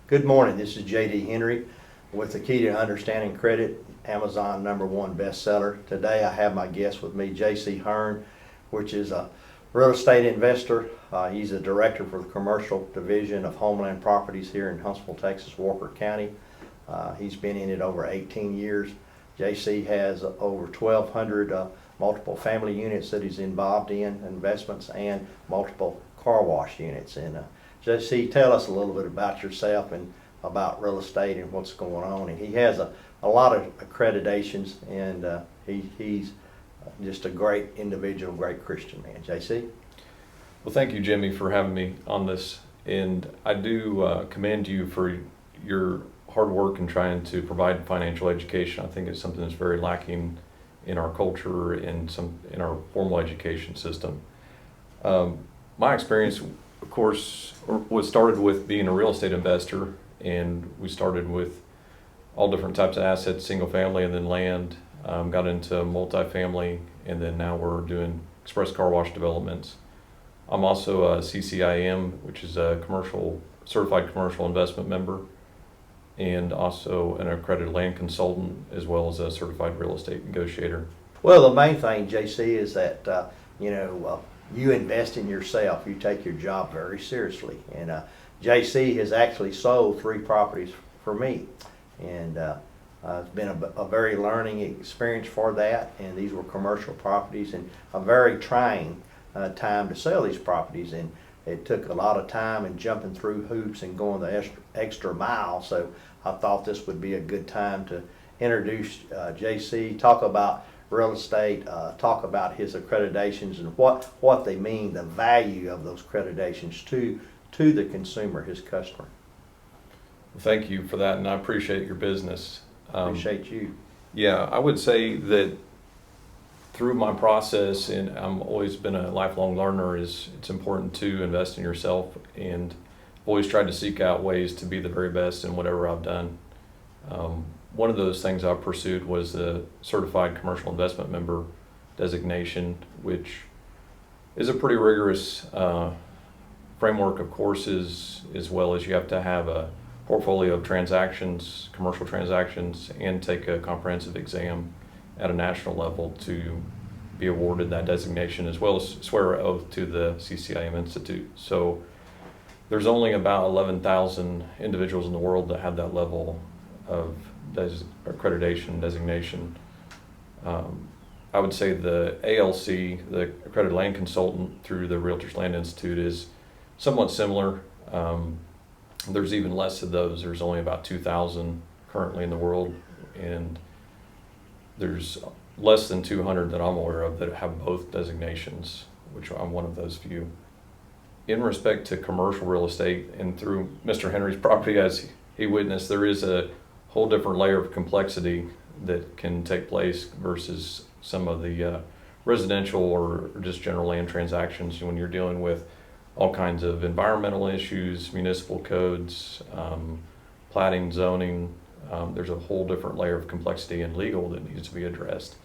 Good morning, this is J.D. Hnery with the Key to Understanding Credit, Amazon #1 bestseller. Today I have my guest with me, JC Hearn, which is a real estate investor. He's a director for the commercial division of Homeland Properties here in Huntsville, Texas, Walker County. He's been in it over 18 years. JC has over 1,200 multiple family units that he's involved in, investments, and multiple car wash units. And JC, tell us a little bit about yourself and about real estate and what's going on. And he has a lot of accreditations, and he's just a great individual, great Christian man. JC? Well, thank you, Jimmy, for having me on this. And I do commend you for your hard work in trying to provide financial education. I think it's something that's very lacking in our culture and in our formal education system. My experience, of course, was started with being a real estate investor, and we started with all different types of assets, single family and then land, got into multifamily, and then now we're doing express car wash developments. I'm also a CCIM, which is a certified commercial investment member, and also an accredited land consultant, as well as a certified real estate negotiator. Well, the main thing, JC, is that you invest in yourself. You take your job very seriously. And JC has actually sold 3 properties for me. And it's been a very learning experience for that. And these were commercial properties, and a very trying time to sell these properties. And it took a lot of time and jumping through hoops and going the extra mile. So I thought this would be a good time to introduce JC, talk about real estate, talk about his accreditations and what they mean, the value of those accreditations to the consumer, his customer. Well, thank you for that, and I appreciate your business. Appreciate you. Yeah, I would say that through my process, and I've always been a lifelong learner, it's important to invest in yourself, and always tried to seek out ways to be the very best in whatever I've done. One of those things I pursued was the Certified Commercial Investment Member designation, which is a pretty rigorous framework of courses, as well as you have to have a portfolio of transactions, commercial transactions, and take a comprehensive exam at a national level to be awarded that designation, as well as swear an oath to the CCIM Institute. So there's only about 11,000 individuals in the world that have that level of accreditation designation. I would say the ALC, the Accredited Land Consultant through the Realtors Land Institute, is somewhat similar. There's even less of those. There's only about 2,000 currently in the world, and there's less than 200 that I'm aware of that have both designations, which I'm one of those few. In respect to commercial real estate, and through Mr. Hnery's property, as he witnessed, there is a whole different layer of complexity that can take place versus some of the residential or just general land transactions when you're dealing with all kinds of environmental issues, municipal codes, platting, zoning. There's a whole different layer of complexity and legal that needs to be addressed.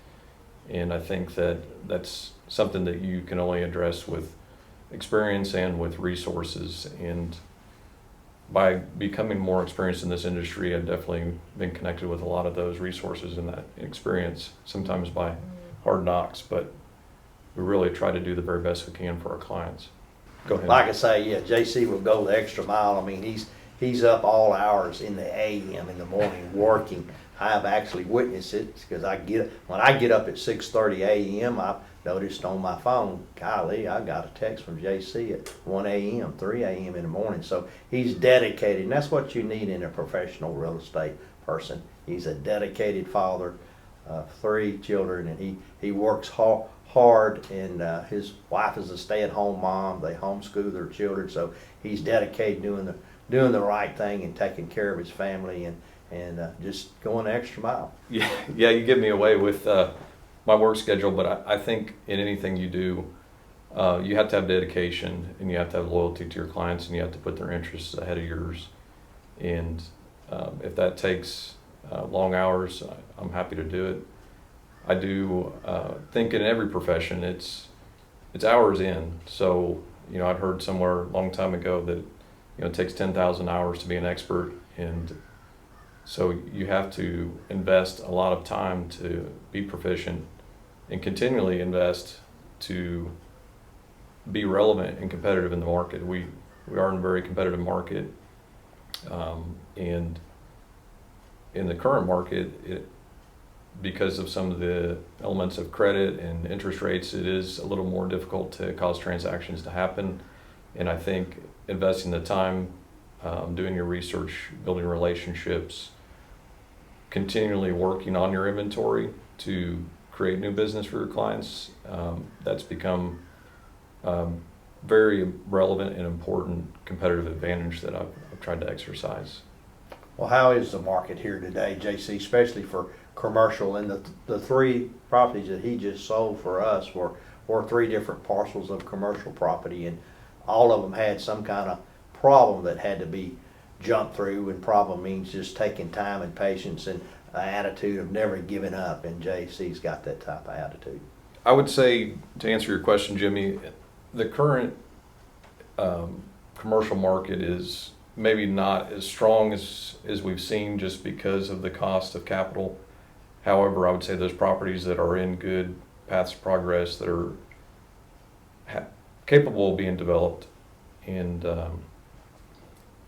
And I think that that's something that you can only address with experience and with resources. And by becoming more experienced in this industry, I've definitely been connected with a lot of those resources and that experience, sometimes by hard knocks, but we really try to do the very best we can for our clients. Go ahead. Like I say, yeah, JC will go the extra mile. I mean, he's up all hours in the AM in the morning working. I have actually witnessed it because when I get up at 6:30 a.m., I've noticed on my phone, golly, I got a text from JC at 1 a.m., 3 a.m. in the morning. So he's dedicated, and that's what you need in a professional real estate person. He's a dedicated father of 3 children, and he works hard, and his wife is a stay-at-home mom. They homeschool their children, so he's dedicated doing the right thing and taking care of his family and just going the extra mile. Yeah, you give me away with my work schedule, but I think in anything you do, you have to have dedication, and you have to have loyalty to your clients, and you have to put their interests ahead of yours. And if that takes long hours, I'm happy to do it. I do think in every profession it's hours in. So I'd heard somewhere a long time ago that it takes 10,000 hours to be an expert, and so you have to invest a lot of time to be proficient and continually invest to be relevant and competitive in the market. We are in a very competitive market, and in the current market, because of some of the elements of credit and interest rates, it is a little more difficult to cause transactions to happen. And I think investing the time, doing your research, building relationships, continually working on your inventory to create new business for your clients, that's become very relevant and important competitive advantage that I've tried to exercise. Well, how is the market here today, JC, especially for commercial? And the three properties that he just sold for us were 3 different parcels of commercial property, and all of them had some kind of problem that had to be jumped through, and problem means just taking time and patience and an attitude of never giving up, and JC's got that type of attitude. I would say, to answer your question, Jimmy, the current commercial market is maybe not as strong as we've seen just because of the cost of capital. However, I would say those properties that are in good paths of progress, that are capable of being developed, and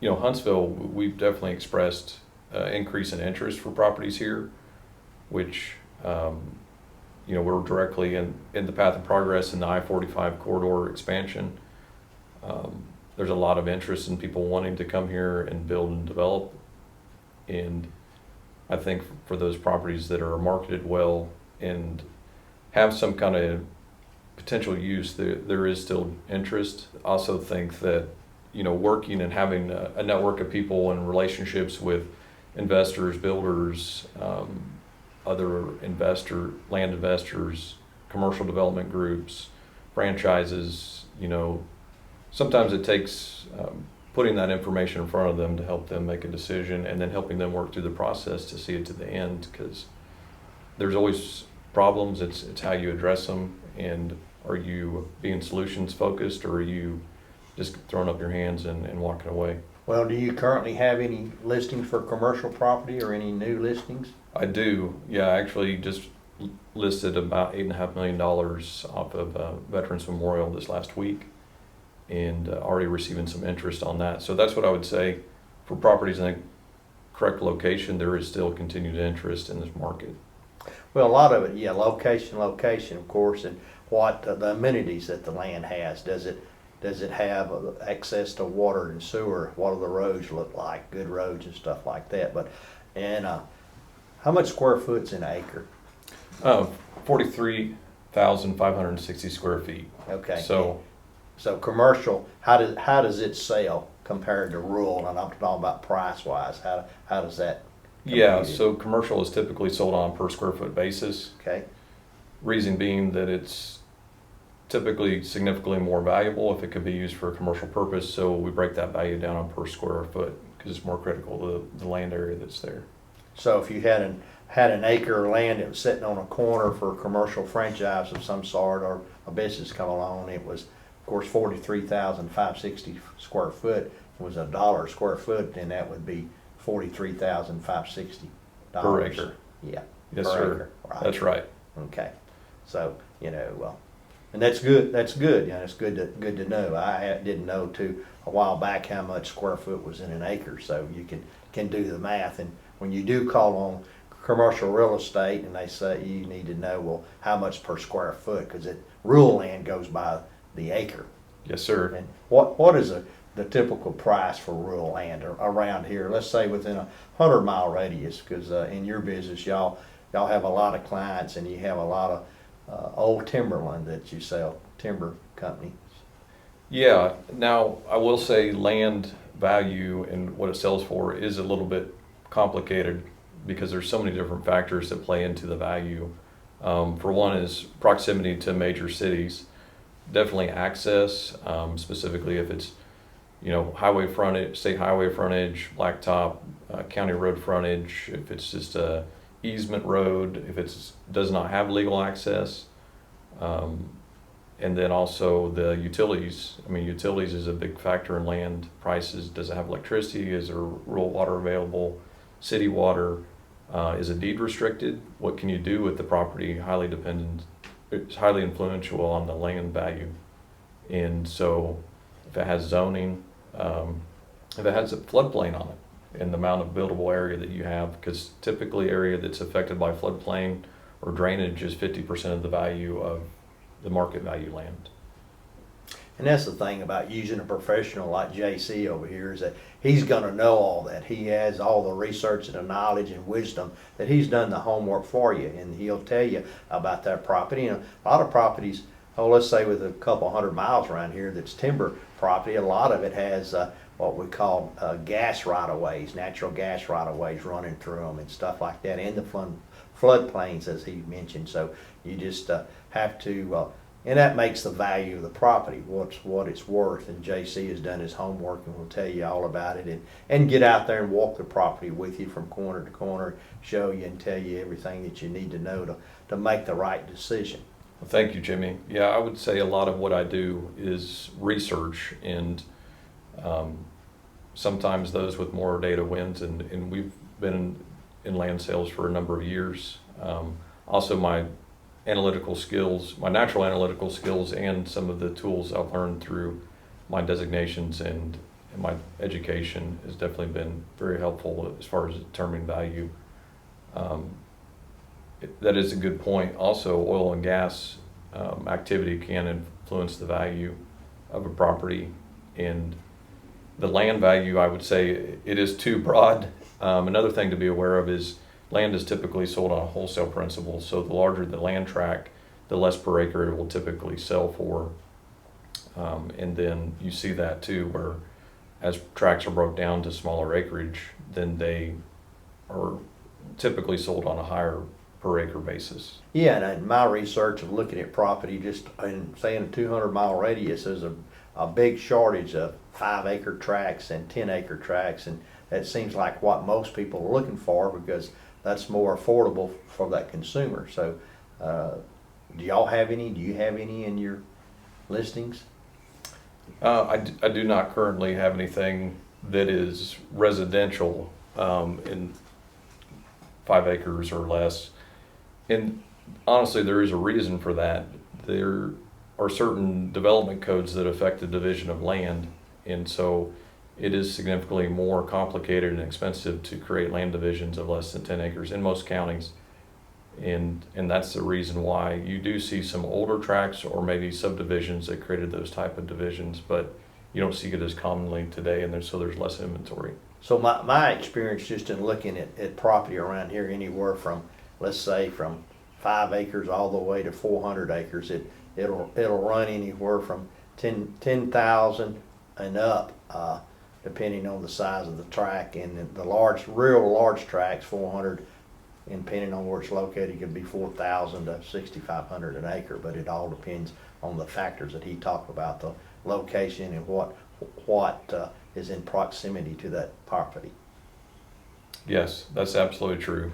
Huntsville, we've definitely expressed increase in interest for properties here, which we're directly in the path of progress in the I-45 corridor expansion. There's a lot of interest in people wanting to come here and build and develop, and I think for those properties that are marketed well and have some kind of potential use, there is still interest. I also think that working and having a network of people and relationships with investors, builders, other land investors, commercial development groups, franchises, sometimes it takes putting that information in front of them to help them make a decision, and then helping them work through the process to see it to the end, because there's always problems. It's how you address them, and are you being solutions focused, or are you just throwing up your hands and walking away? Well, do you currently have any listings for commercial property or any new listings? I do. Yeah, I actually just listed about $8.5 million off of Veterans Memorial this last week, and already receiving some interest on that. So that's what I would say for properties in the correct location. There is still continued interest in this market. Well, a lot of it, yeah, location, of course, and what the amenities that the land has. Does it have access to water and sewer? What do the roads look like? Good roads and stuff like that. And how much square foot's in an acre? 43,560 square feet. Okay. So commercial, how does it sell compared to rural? And I'm talking about price wise. How does that? Yeah, compete? so commercial is typically sold on a per square foot basis. Okay. Reason being that it's typically significantly more valuable if it could be used for a commercial purpose. So we break that value down on per square foot because it's more critical to the land area that's there. So if you had an acre of land that was sitting on a corner for a commercial franchise of some sort, or a business come along, it was, of course, 43,560 square foot. Was $1 a square foot, then that would be $43,560 Per acre. Yeah. Yes, per sir. acre. Right. That's right. Okay. So and that's good. That's good. It's good to know. I didn't know too a while back how much square foot was in an acre. So you can do the math. And when you do call on commercial real estate, and they say you need to know, well, how much per square foot, because rural land goes by the acre. Yes, sir. And what is the typical price for rural land around here? Let's say within a 100-mile radius, because in your business, y'all have a lot of clients, and you have a lot of old timberland that you sell, timber companies. Yeah. Now, I will say land value and what it sells for is a little bit complicated because there's so many different factors that play into the value. For one is proximity to major cities, definitely access, specifically if it's highway frontage, state highway frontage, blacktop, county road frontage, if it's just a easement road, if it does not have legal access. And then also the utilities. I mean, utilities is a big factor in land prices. Does it have electricity? Is there rural water available? City water? Is it deed restricted? What can you do with the property? Highly dependent. It's highly influential on the land value. And so if it has zoning, if it has a floodplain on it, and the amount of buildable area that you have, because typically area that's affected by floodplain or drainage is 50% of the value of the market value land. And that's the thing about using a professional like JC over here, is that he's gonna know all that. He has all the research and the knowledge and wisdom, that he's done the homework for you, and he'll tell you about that property. You know, a lot of properties, oh, let's say with a couple 100 miles around here that's timber property, a lot of it has what we call gas right-of-ways, natural gas right-of-ways running through them and stuff like that, and the floodplains, as he mentioned. So you just have to, and that makes the value of the property what it's worth. And JC has done his homework and will tell you all about it, and get out there and walk the property with you from corner to corner, show you and tell you everything that you need to know to make the right decision. Well, thank you, Jimmy. Yeah, I would say a lot of what I do is research, and sometimes those with more data wins, and we've been in land sales for a number of years. Also, my analytical skills, my natural analytical skills, and some of the tools I've learned through my designations and my education has definitely been very helpful as far as determining value. That is a good point. Also, oil and gas activity can influence the value of a property, and the land value, I would say it is too broad. Another thing to be aware of is land is typically sold on a wholesale principle. So the larger the land tract, the less per acre it will typically sell for. And then you see that too, where as tracts are broke down to smaller acreage, then they are typically sold on a higher per acre basis. Yeah, and in my research of looking at property, just in saying a 200-mile radius, there's a big shortage of 5-acre tracts and 10-acre tracts, and that seems like what most people are looking for, because that's more affordable for that consumer. So do y'all have any? Do you have any in your listings? I do not currently have anything that is residential in 5 acres or less. And honestly, there is a reason for that. There are certain development codes that affect the division of land, and so it is significantly more complicated and expensive to create land divisions of less than 10 acres in most counties. And that's the reason why you do see some older tracts or maybe subdivisions that created those type of divisions, but you don't see it as commonly today, and so there's less inventory. So my experience just in looking at property around here, anywhere from, let's say, from 5 acres all the way to 400 acres, it'll run anywhere from 10,000 and up, depending on the size of the tract. And the real large tracts, 400, and depending on where it's located, could be 4,000 to 6,500 an acre. But it all depends on the factors that he talked about, the location and what is in proximity to that property. Yes, that's absolutely true.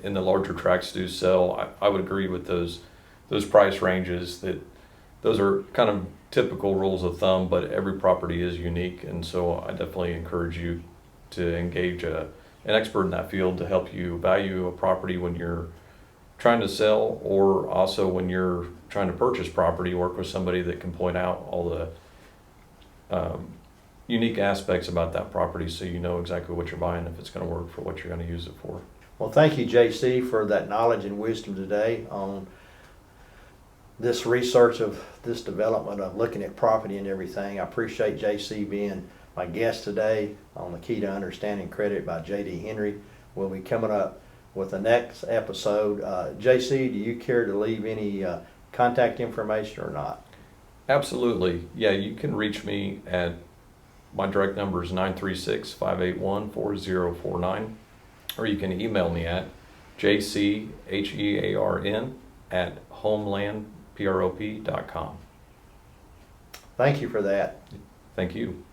And the larger tracts do sell. I would agree with those price ranges. That those are kind of typical rules of thumb, but every property is unique, and so I definitely encourage you to engage an expert in that field to help you value a property when you're trying to sell, or also when you're trying to purchase property. Work with somebody that can point out all the unique aspects about that property, so you know exactly what you're buying, if it's going to work for what you're going to use it for. Well, thank you, JC, for that knowledge and wisdom today on this research of this development of looking at property and everything. I appreciate JC being my guest today on the Key to Understanding Credit by J.D. Hnery. We'll be coming up with the next episode. JC, do you care to leave any contact information or not? Absolutely. Yeah, you can reach me at, my direct number is 936-581-4049, or you can email me at jchearn@homelandprop.com. Thank you for that. Thank you.